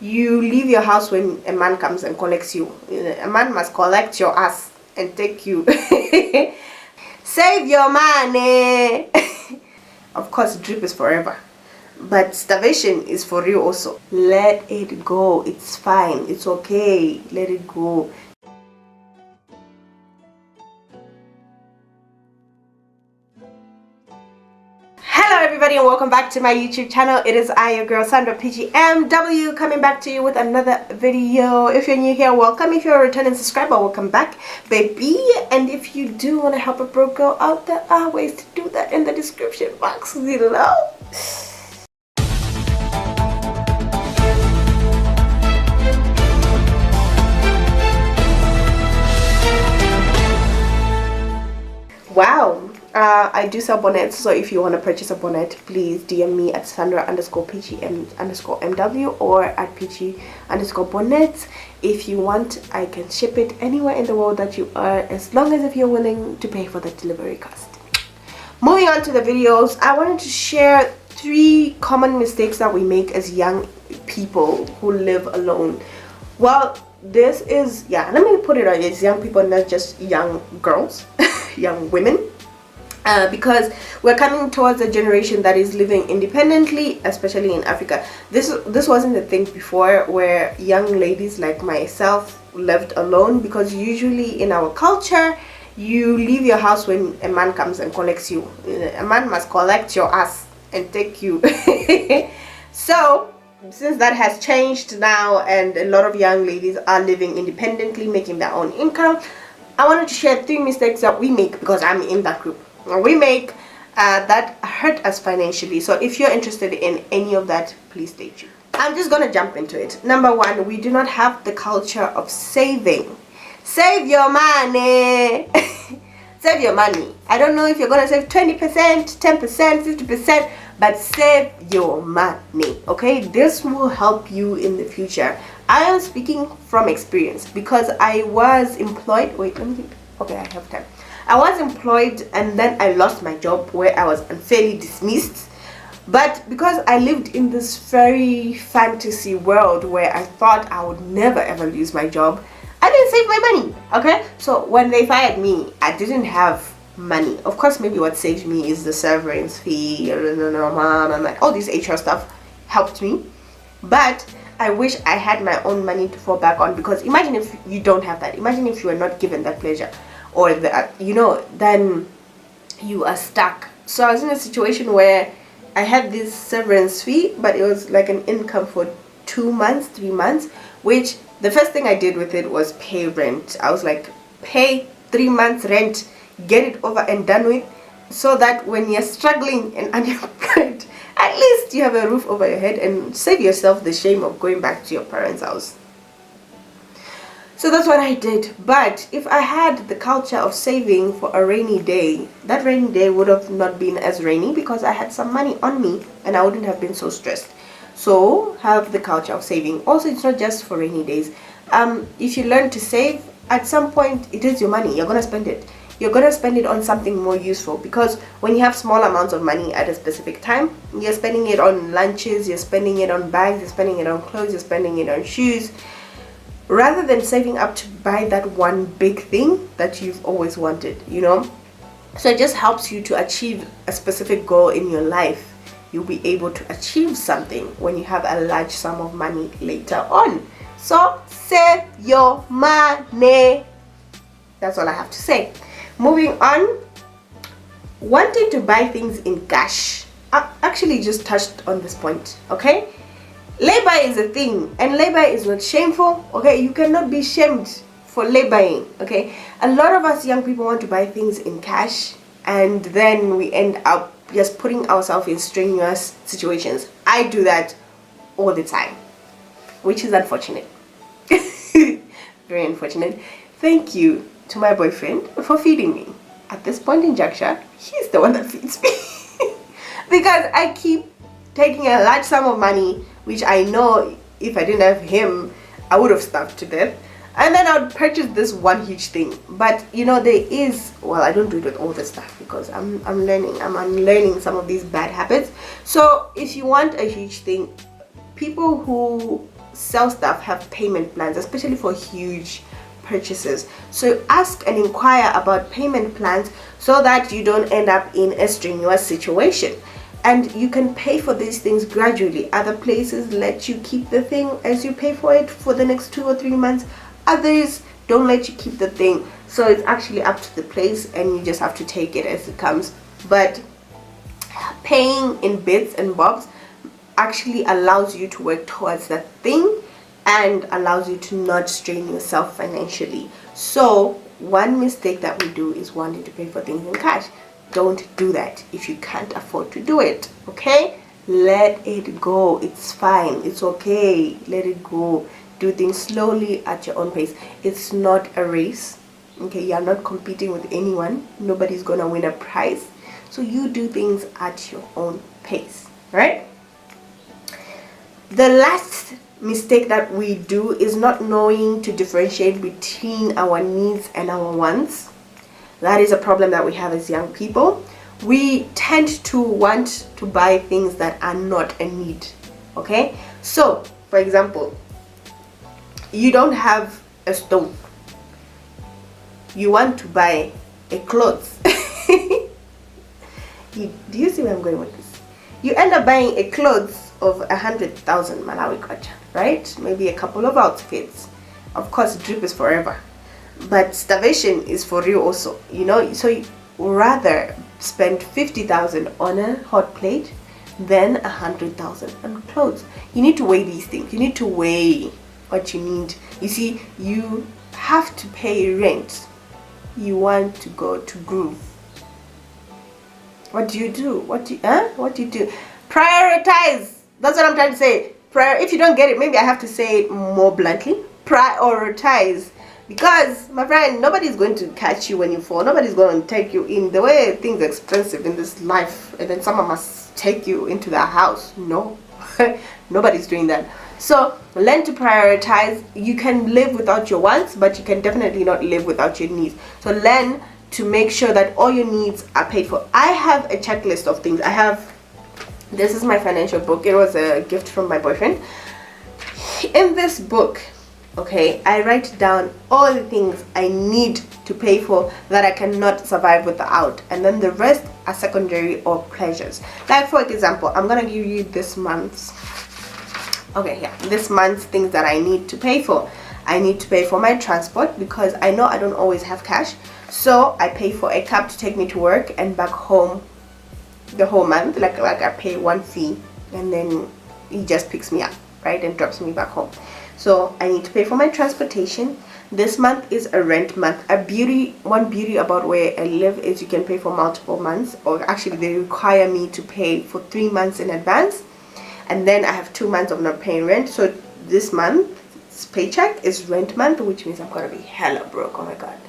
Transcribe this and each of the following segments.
you leave your house when a man comes and collects you. A man must collect your ass and take you. Save your money. Of course, drip is forever, but starvation is for real also. Let it go. It's fine. It's okay. Let it go. Hello everybody and welcome back to my YouTube channel. It is I, your girl Sandra Peachy MW, coming back to you with another video. If you're new here, welcome. If you're a returning subscriber, welcome back, baby. And if you do want to help a broke girl out, there are ways to do that in the description box below. Wow. I do sell bonnets, so if you want to purchase a bonnet, please DM me at sandra_peachy_mw or at peachy_bonnets. If you want, I can ship it anywhere in the world that you are, as long as if you're willing to pay for the delivery cost. Moving on to the videos, I wanted to share 3 common mistakes that we make as young people who live alone. Well, this is, let me put it on, it's young people, not just young girls, young women. Because we're coming towards a generation that is living independently, especially in Africa. This wasn't a thing before, where young ladies like myself lived alone, because usually in our culture, you leave your house when a man comes and collects you. A man must collect your ass and take you. So since that has changed now and a lot of young ladies are living independently, making their own income, I wanted to share 3 mistakes that we make, because I'm in that group. We make that hurt us financially. So if you're interested in any of that, please stay tuned. I'm just gonna jump into it. Number 1, we do not have the culture of saving. Save your money. Save your money. I don't know if you're gonna save 20%, 10%, 50%, but save your money. Okay, this will help you in the future. I am speaking from experience, because I was employed. Wait, let me think. Okay, I have time. I was employed and then I lost my job, where I was unfairly dismissed. But because I lived in this very fantasy world where I thought I would never ever lose my job, I didn't save my money. Okay, so when they fired me, I didn't have money. Of course, maybe what saved me is the severance fee, and all this HR stuff helped me. But I wish I had my own money to fall back on, because imagine if you don't have that. Imagine if you were not given that pleasure, or that, then you are stuck. So I was in a situation where I had this severance fee, but it was like an income for 2 months, 3 months, which the first thing I did with it was pay rent. I was like, pay 3 months rent, get it over and done with, so that when you're struggling and unemployed, at least you have a roof over your head, and save yourself the shame of going back to your parents' house. So that's what I did. But if I had the culture of saving for a rainy day, that rainy day would have not been as rainy, because I had some money on me and I wouldn't have been so stressed. So have the culture of saving. Also, it's not just for rainy days. If you learn to save, at some point it is your money. You're gonna spend it. You're gonna spend it on something more useful, because when you have small amounts of money at a specific time, you're spending it on lunches, you're spending it on bags, you're spending it on clothes, you're spending it on shoes, rather than saving up to buy that one big thing that you've always wanted, So it just helps you to achieve a specific goal in your life. You'll be able to achieve something when you have a large sum of money later on. So save your money. That's all I have to say. Moving on, wanting to buy things in cash. I actually just touched on this point, okay? Labor is a thing, and labor is not shameful, okay? You cannot be shamed for laboring, okay? A lot of us young people want to buy things in cash, and then we end up just putting ourselves in strenuous situations. I do that all the time, which is unfortunate. Very unfortunate. Thank you to my boyfriend for feeding me. At this point in juncture, he's the one that feeds me. Because I keep taking a large sum of money, which I know if I didn't have him, I would have starved to death. And then I would purchase this one huge thing. But there is, well, I don't do it with all the stuff, because I'm unlearning some of these bad habits. So if you want a huge thing, people who sell stuff have payment plans, especially for huge purchases. So ask and inquire about payment plans so that you don't end up in a strenuous situation. And you can pay for these things gradually. Other places let you keep the thing as you pay for it for the next 2 or 3 months. Others don't let you keep the thing. So it's actually up to the place, and you just have to take it as it comes. But paying in bits and bobs actually allows you to work towards that thing and allows you to not strain yourself financially. So one mistake that we do is wanting to pay for things in cash. Don't do that if you can't afford to do it. Okay, let it go. It's fine, it's okay, let it go. Do things slowly at your own pace. It's not a race. Okay, you're not competing with anyone. Nobody's gonna win a prize. So you do things at your own pace, right? The last mistake that we do is not knowing to differentiate between our needs and our wants. That is a problem that we have as young people. We tend to want to buy things that are not a need. Okay, so for example, you don't have a stove, you want to buy a clothes. Do you see where I'm going with this? You end up buying a clothes of 100,000 Malawi kwacha, right? Maybe a couple of outfits. Of course, drip is forever, but starvation is for real also, you know. So you rather spend 50,000 on a hot plate than 100,000 on clothes. You need to weigh these things. You need to weigh what you need. You see, you have to pay rent. You want to go to Groove. What do you do? What do you do? Prioritize. That's what I'm trying to say. If you don't get it, maybe I have to say it more bluntly. Prioritize. Because, my friend, nobody's going to catch you when you fall. Nobody's going to take you in. The way things are expensive in this life, and then someone must take you into their house. No. Nobody's doing that. So learn to prioritize. You can live without your wants, but you can definitely not live without your needs. So learn to make sure that all your needs are paid for. I have a checklist of things. This is my financial book. It was a gift from my boyfriend. In this book, okay, I write down all the things I need to pay for that I cannot survive without, and then the rest are secondary or pleasures. Like, for example, I'm gonna give you this month's this month's things that I need to pay for. I need to pay for my transport because I know I don't always have cash, so I pay for a cab to take me to work and back home the whole month. Like I pay one fee and then he just picks me up, right, and drops me back home. So I need to pay for my transportation. This month is a rent month. One beauty about where I live is you can pay for multiple months, or actually they require me to pay for 3 months in advance, and then I have 2 months of not paying rent. So this month's paycheck is rent month, which means I'm gonna be hella broke. Oh my god,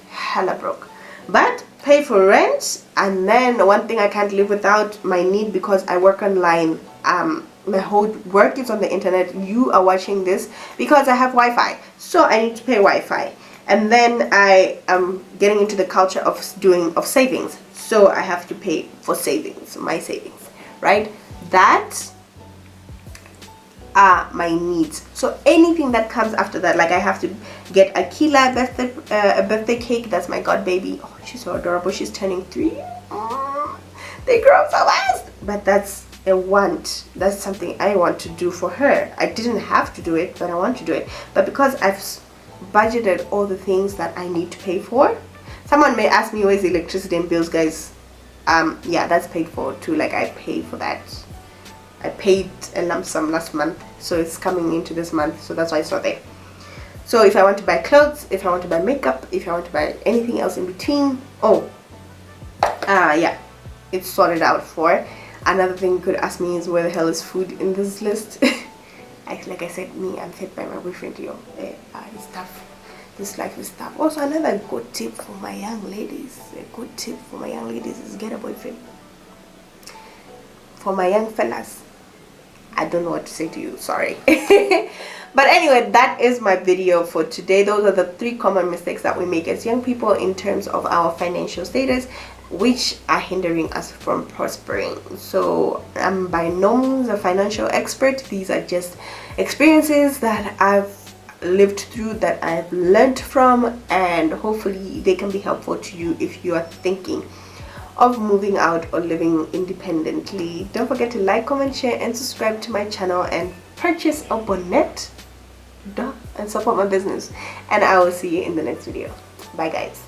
hella broke. But pay for rent, and then one thing I can't live without, my need, because I work online. My whole work is on the internet. You are watching this because I have Wi-Fi, so I need to pay Wi-Fi. And then I am getting into the culture of savings, so I have to pay for savings, my savings, right? That are my needs. So anything that comes after that, like I have to get Akila a birthday cake. That's my god baby. Oh, she's so adorable. She's turning 3. They grow up so fast, but that's a want. That's something I want to do for her. I didn't have to do it, but I want to do it. But because I've budgeted all the things that I need to pay for, someone may ask me, where's the electricity and bills, guys? Yeah, that's paid for too. Like I pay for that. I paid a lump sum last month, so it's coming into this month, so that's why it's not there. So if I want to buy clothes, if I want to buy makeup, if I want to buy anything else in between, yeah, it's sorted out for. Another thing you could ask me is, where the hell is food in this list? Like I said, I'm fed by my boyfriend, yo. It's tough. This life is tough. Also, another good tip for my young ladies. Is get a boyfriend. For my young fellas, I don't know what to say to you, sorry. But anyway, that is my video for today. Those are the 3 common mistakes that we make as young people in terms of our financial status which are hindering us from prospering. So I'm by no means a financial expert. These are just experiences that I've lived through, that I've learned from, and hopefully they can be helpful to you if you are thinking of moving out or living independently. Don't forget to like, comment, share, and subscribe to my channel, and purchase a bonnet and support my business. And I will see you in the next video. Bye guys.